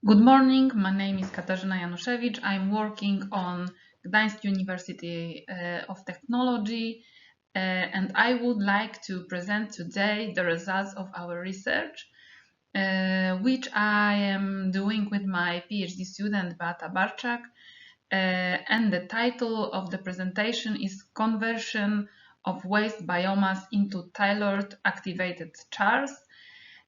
Good morning, my name is Katarzyna Januszewicz. I'm working on Gdansk University of Technology and I would like to present today the results of our research which I am doing with my PhD student Beata Barczak and the title of the presentation is Conversion of Waste Biomass into Tailored Activated Chars,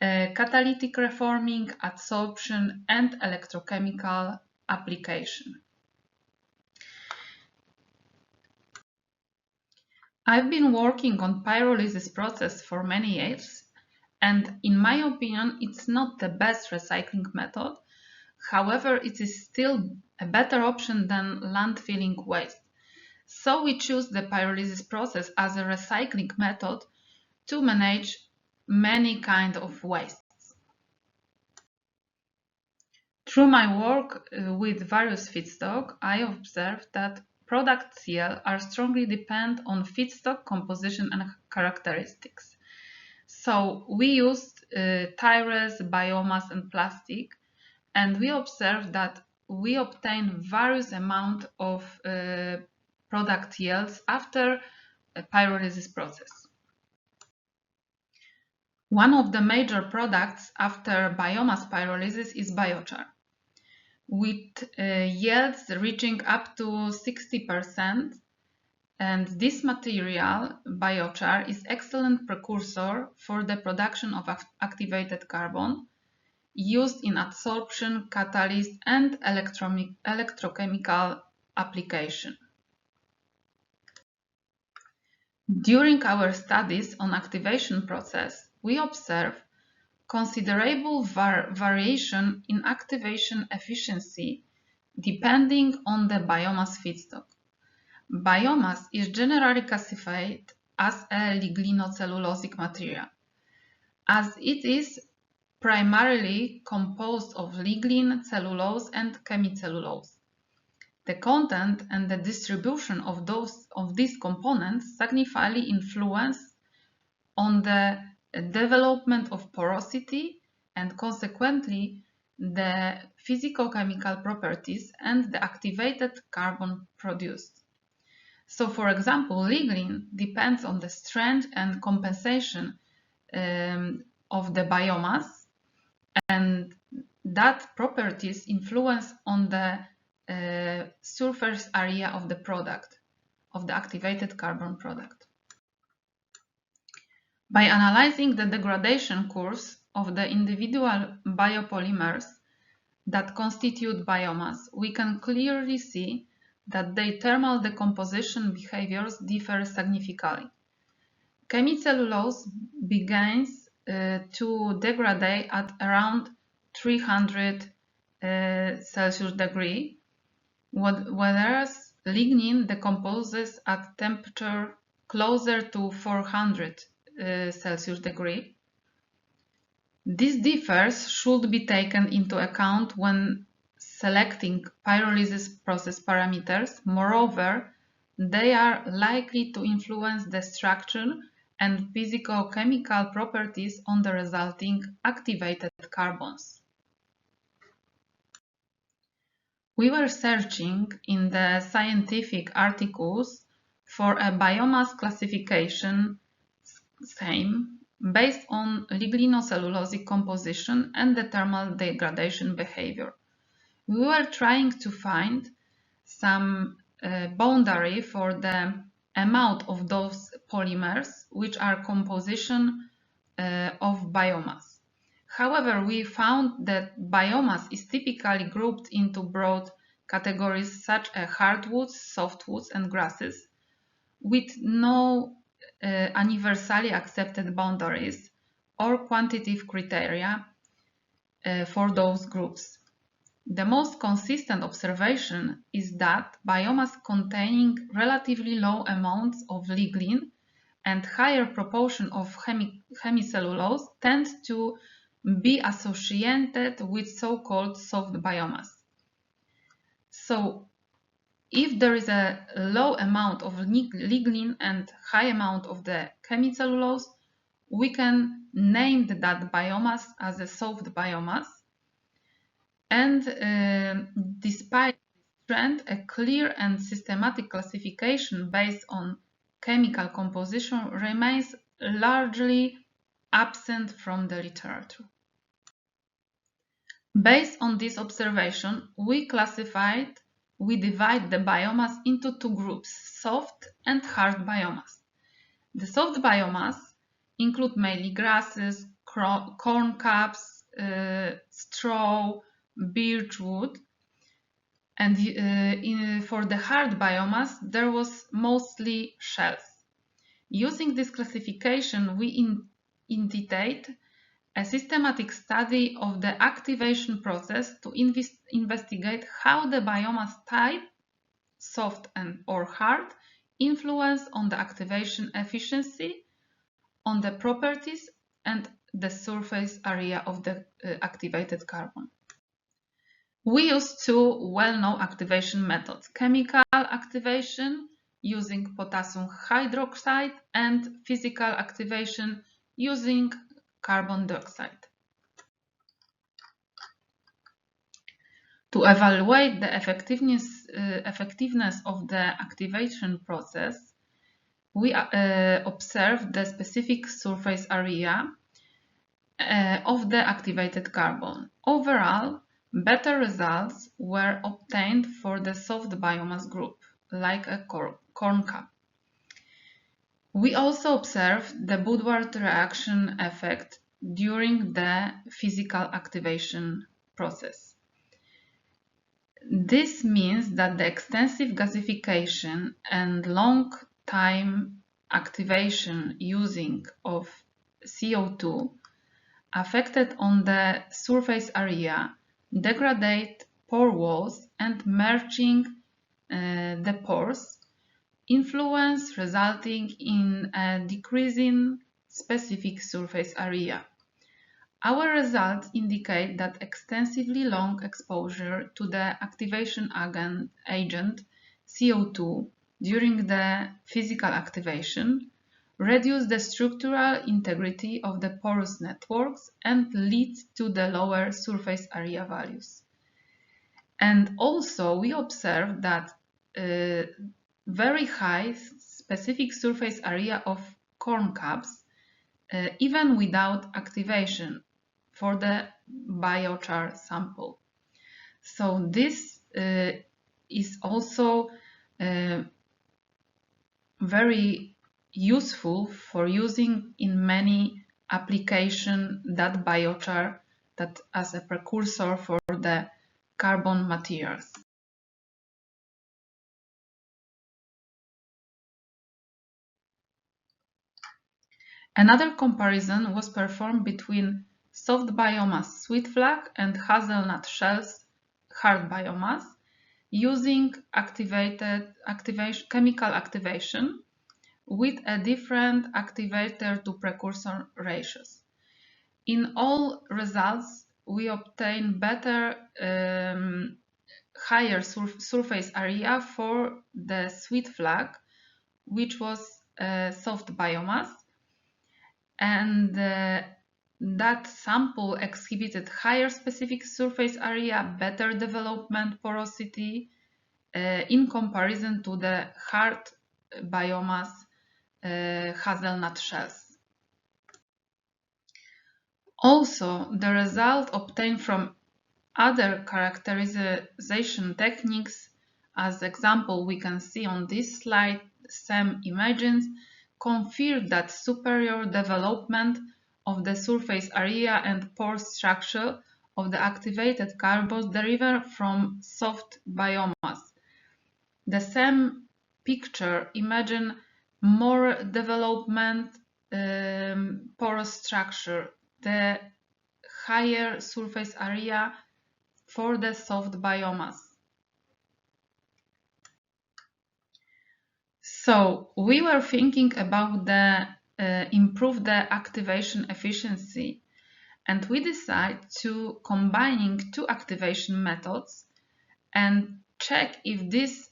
catalytic reforming, adsorption, and electrochemical application. I've been working on pyrolysis process for many years, and in my opinion, it's not the best recycling method. However, it is still a better option than landfilling waste. So we choose the pyrolysis process as a recycling method to manage many kinds of wastes. Through my work with various feedstock, I observed that product yield are strongly dependent on feedstock composition and characteristics. So we used tires, biomass and plastic, and we observed that we obtain various amount of product yields after a pyrolysis process. One of the major products after biomass pyrolysis is biochar, with yields reaching up to 60%. And this material, biochar, is excellent precursor for the production of activated carbon used in adsorption, catalysis, and electrochemical application. During our studies on activation process, we observe considerable variation in activation efficiency depending on the biomass feedstock. Biomass is generally classified as a lignocellulosic material, as it is primarily composed of lignin, cellulose, and chemicellulose. The content and the distribution of these components significantly influence on the development of porosity and consequently the physicochemical properties and the activated carbon produced. So for example, lignin depends on the strength and compensation of the biomass, and that properties influence on the surface area of the product, of the activated carbon product. By analyzing the degradation course of the individual biopolymers that constitute biomass, we can clearly see that their thermal decomposition behaviors differ significantly. Chemicellulose begins to degrade at around 300 Celsius degree, whereas lignin decomposes at temperature closer to 400 Celsius degree. These differences should be taken into account when selecting pyrolysis process parameters. Moreover, they are likely to influence the structure and physicochemical properties on the resulting activated carbons. We were searching in the scientific articles for a biomass classification scheme based on lignocellulosic composition and the thermal degradation behavior. We were trying to find some boundary for the amount of those polymers which are composition of biomass. However, we found that biomass is typically grouped into broad categories such as hardwoods, softwoods, and grasses, with no universally accepted boundaries or quantitative criteria for those groups. The most consistent observation is that biomass containing relatively low amounts of lignin and higher proportion of hemicellulose tend to be associated with so-called soft biomass. So, if there is a low amount of lignin and high amount of the hemicellulose, we can name that biomass as a soft biomass. And despite this trend, a clear and systematic classification based on chemical composition remains largely absent from the literature. Based on this observation, we divide the biomass into two groups, soft and hard biomass. The soft biomass include mainly grasses, corncobs, straw, birchwood, and for the hard biomass there was mostly shells. Using this classification, we indicate a systematic study of the activation process to investigate how the biomass type, soft or hard, influence on the activation efficiency, on the properties and the surface area of the activated carbon. We use two well-known activation methods, chemical activation using potassium hydroxide and physical activation using carbon dioxide. To evaluate the effectiveness of the activation process, we observe the specific surface area of the activated carbon. Overall, better results were obtained for the soft biomass group, like a corncob. We also observed the Woodward reaction effect during the physical activation process. This means that the extensive gasification and long time activation using of CO2 affected on the surface area, degradate pore walls and merging the pores, influence resulting in a decreasing specific surface area. Our results indicate that extensively long exposure to the activation agent CO2 during the physical activation reduce the structural integrity of the porous networks and lead to the lower surface area values. And also we observe that very high specific surface area of corncobs even without activation for the biochar sample. So this is also very useful for using in many applications that biochar that as a precursor for the carbon materials. Another comparison was performed between soft biomass sweet flag and hazelnut shells hard biomass using chemical activation with a different activator to precursor ratios. In all results, we obtain better higher surface area for the sweet flag, which was soft biomass, and that sample exhibited higher specific surface area, better development porosity in comparison to the hard biomass hazelnut shells. Also, the result obtained from other characterization techniques, as example we can see on this slide, same images, confirm that superior development of the surface area and pore structure of the activated carbons derive from soft biomass. The same picture imagine more development porous structure, the higher surface area for the soft biomass. So we were thinking about the improve the activation efficiency, and we decided to combining two activation methods and check if this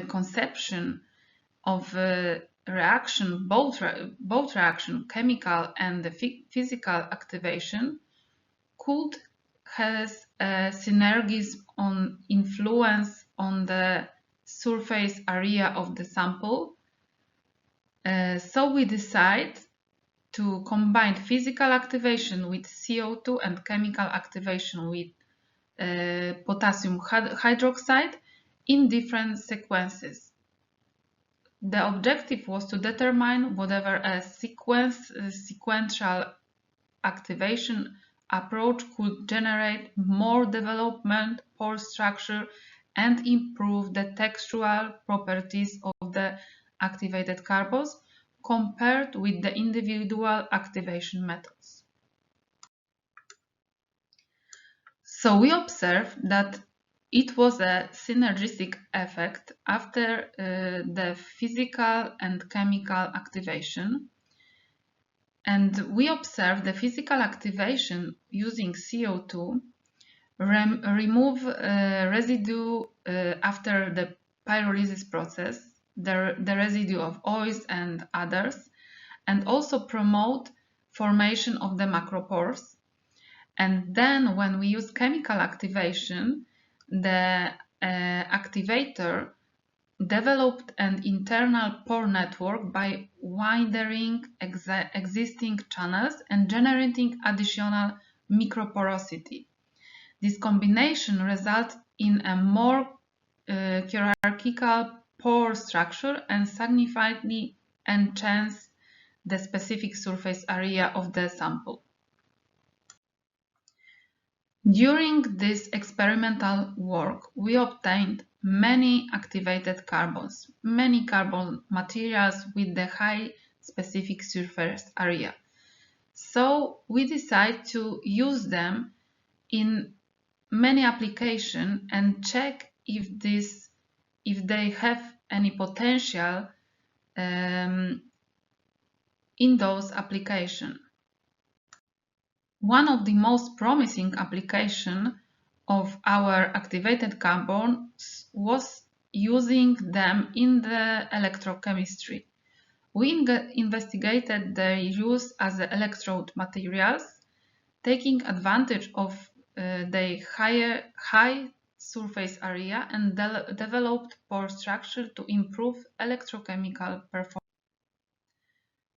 conception of reaction, both reaction, chemical and the physical activation, could has a synergism on influence on the surface area of the sample. So we decide to combine physical activation with CO2 and chemical activation with potassium hydroxide in different sequences. The objective was to determine whether a sequential activation approach could generate more development, pore structure, and improve the textural properties of the activated carbons compared with the individual activation methods. So we observed that it was a synergistic effect after the physical and chemical activation. And we observed the physical activation using CO2 remove residue after the pyrolysis process, the residue of oils and others, and also promote formation of the macropores. And then when we use chemical activation, the activator developed an internal pore network by widening existing channels and generating additional microporosity. This combination results in a more hierarchical pore structure and significantly enhances the specific surface area of the sample. During this experimental work, we obtained many activated carbons, many carbon materials with the high specific surface area. So we decided to use them in many applications and check if they have any potential in those applications. One of the most promising applications of our activated carbons was using them in the electrochemistry. We investigated their use as electrode materials, taking advantage of their high surface area and developed pore structure to improve electrochemical performance.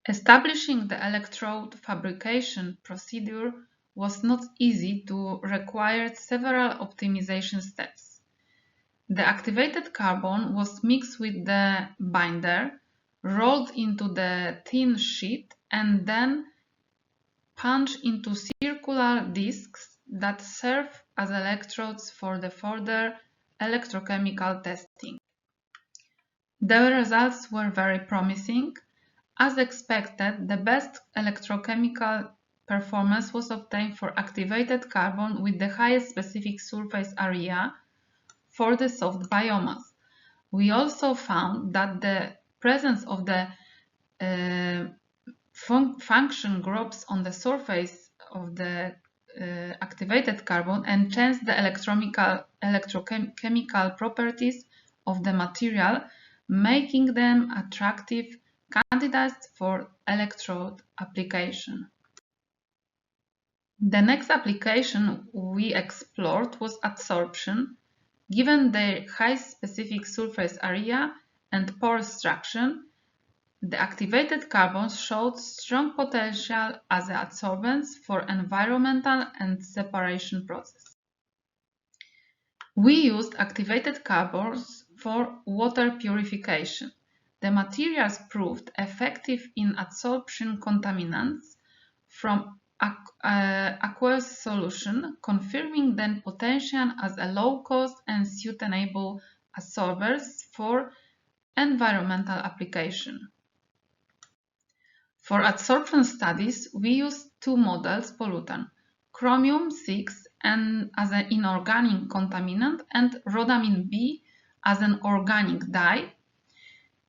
Establishing the electrode fabrication procedure was not easy to required several optimization steps. The activated carbon was mixed with the binder, rolled into the thin sheet, and then punched into circular discs that serve as electrodes for the further electrochemical testing. The results were very promising. As expected, the best electrochemical performance was obtained for activated carbon with the highest specific surface area for the soft biomass. We also found that the presence of the function groups on the surface of the activated carbon enhanced the electrochemical properties of the material, making them attractive candidates for electrode application. The next application we explored was adsorption. Given their high specific surface area and pore structure, the activated carbons showed strong potential as adsorbents for environmental and separation process. We used activated carbons for water purification. The materials proved effective in adsorption contaminants from aqueous solution, confirming their potential as a low-cost and sustainable adsorbers for environmental application. For adsorption studies, we used two models pollutant, chromium-6 as an inorganic contaminant and rhodamine B as an organic dye.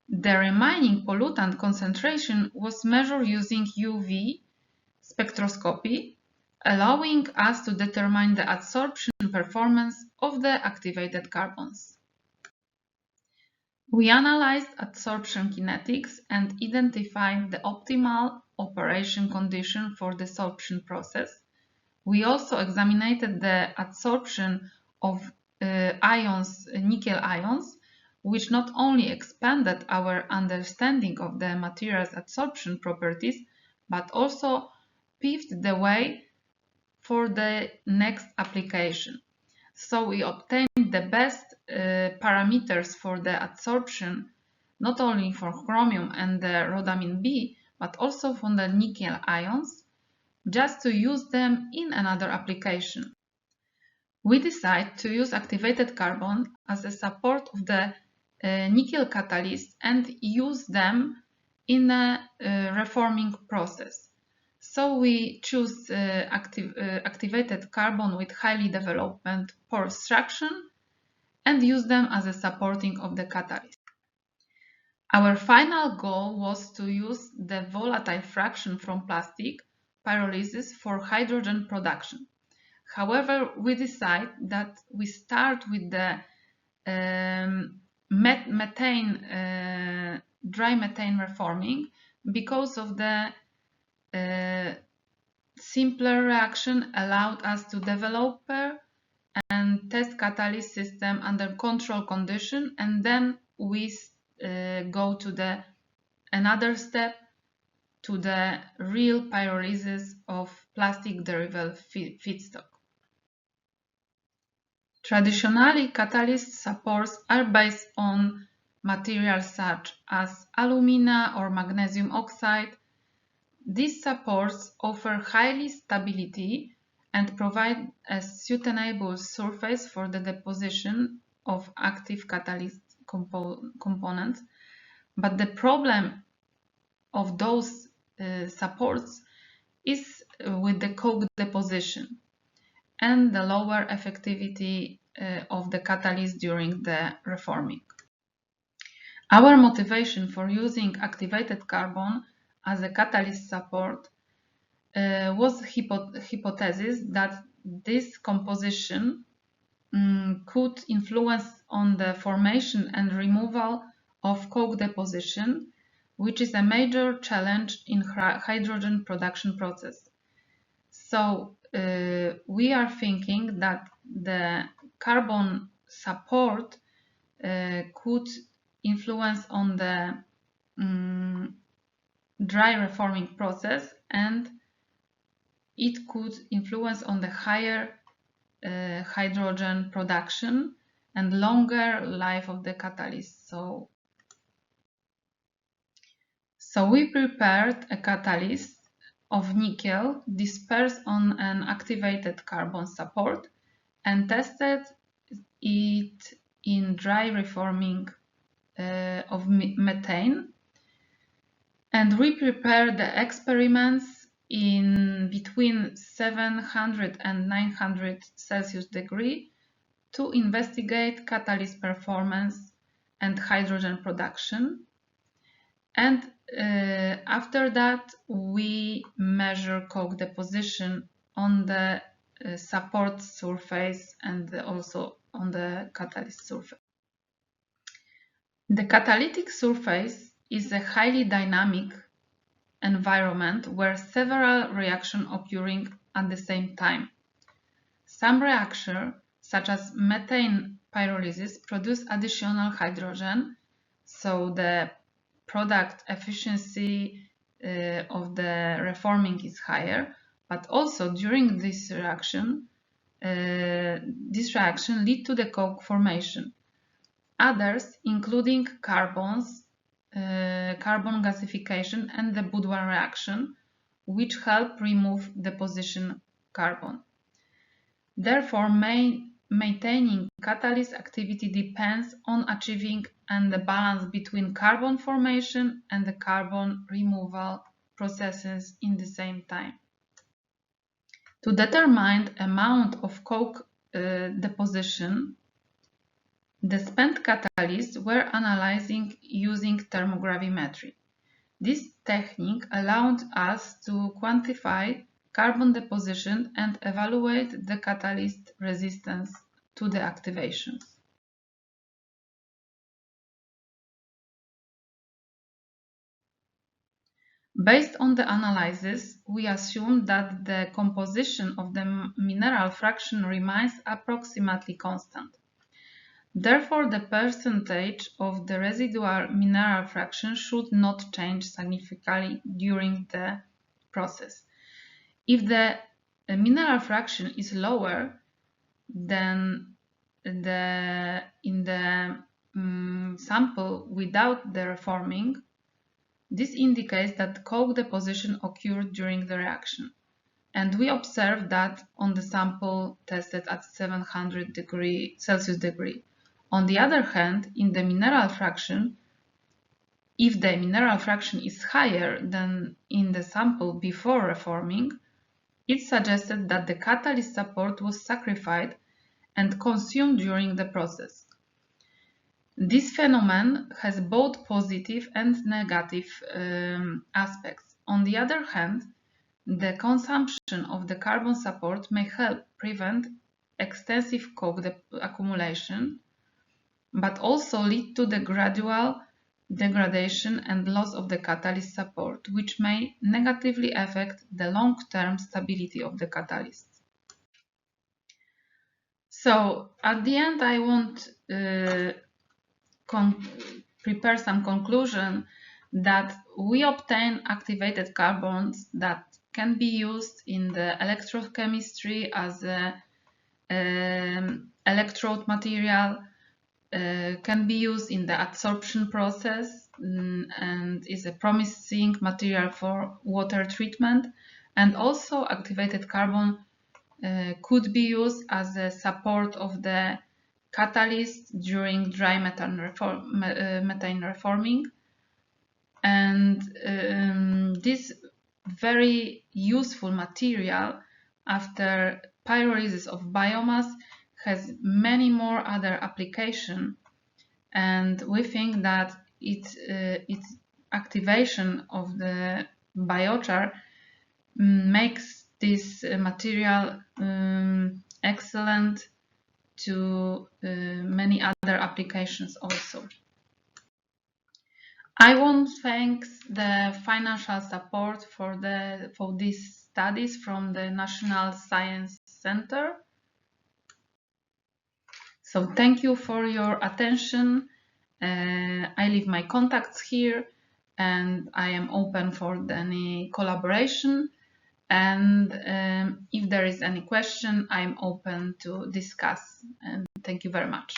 The remaining pollutant concentration was measured using UV spectroscopy, allowing us to determine the adsorption performance of the activated carbons. We analyzed adsorption kinetics and identified the optimal operation condition for the adsorption process. We also examined the adsorption of ions, nickel ions, which not only expanded our understanding of the material's adsorption properties, but also paved the way for the next application. So we obtained the best parameters for the adsorption, not only for chromium and the rhodamine B, but also from the nickel ions, just to use them in another application. We decided to use activated carbon as a support of the nickel catalyst and use them in a reforming process. So we choose activated carbon with highly developed porous structure and use them as a supporting of the catalyst. Our final goal was to use the volatile fraction from plastic pyrolysis for hydrogen production. However, we decide that we start with the dry methane reforming because of the simpler reaction allowed us to develop and test catalyst system under control condition, and then we go to another step to the real pyrolysis of plastic derivative feedstock. Traditionally, catalyst supports are based on materials such as alumina or magnesium oxide. These supports offer high stability and provide a suitable surface for the deposition of active catalyst components. But the problem of those supports is with the coke deposition and the lower effectivity of the catalyst during the reforming. Our motivation for using activated carbon as a catalyst support was hypothesis that this composition could influence on the formation and removal of coke deposition, which is a major challenge in hydrogen production process. So we are thinking that the carbon support could influence on the dry reforming process, and it could influence on the higher hydrogen production and longer life of the catalyst. So we prepared a catalyst of nickel dispersed on an activated carbon support and tested it in dry reforming of methane. And we prepared the experiments in between 700 and 900 Celsius degree to investigate catalyst performance and hydrogen production. And after that, we measure coke deposition on the support surface and also on the catalyst surface. The catalytic surface is a highly dynamic environment where several reactions occurring at the same time. Some reactions, such as methane pyrolysis, produce additional hydrogen, so the product efficiency of the reforming is higher, but also during this reaction lead to the coke formation. Others, including carbon gasification and the boudoir reaction, which help remove deposition carbon. Therefore, maintaining catalyst activity depends on achieving the balance between carbon formation and the carbon removal processes in the same time. To determine amount of coke deposition, the spent catalysts were analyzing using thermogravimetry. This technique allowed us to quantify carbon deposition and evaluate the catalyst resistance to the activations. Based on the analysis, we assume that the composition of the mineral fraction remains approximately constant. Therefore, the percentage of the residual mineral fraction should not change significantly during the process. If the mineral fraction is lower than in the sample without the reforming, this indicates that coke deposition occurred during the reaction. And we observe that on the sample tested at 700 Celsius. On the other hand, in the mineral fraction, if the mineral fraction is higher than in the sample before reforming, it suggested that the catalyst support was sacrificed and consumed during the process. This phenomenon has both positive and negative aspects. On the other hand, the consumption of the carbon support may help prevent extensive coke accumulation, but also lead to the gradual degradation and loss of the catalyst support, which may negatively affect the long-term stability of the catalyst. So at the end, I want prepare some conclusion that we obtain activated carbons that can be used in the electrochemistry as a electrode material, can be used in the adsorption process, and is a promising material for water treatment, and also activated carbon could be used as a support of the catalyst during dry methane reforming. And this very useful material after pyrolysis of biomass has many more other applications, and we think that its activation of the biochar makes this material excellent to many other applications also. I want to thank the financial support for these studies from the National Science Center. So thank you for your attention. I leave my contacts here, and I am open for any collaboration. And if there is any question, I'm open to discuss. And thank you very much.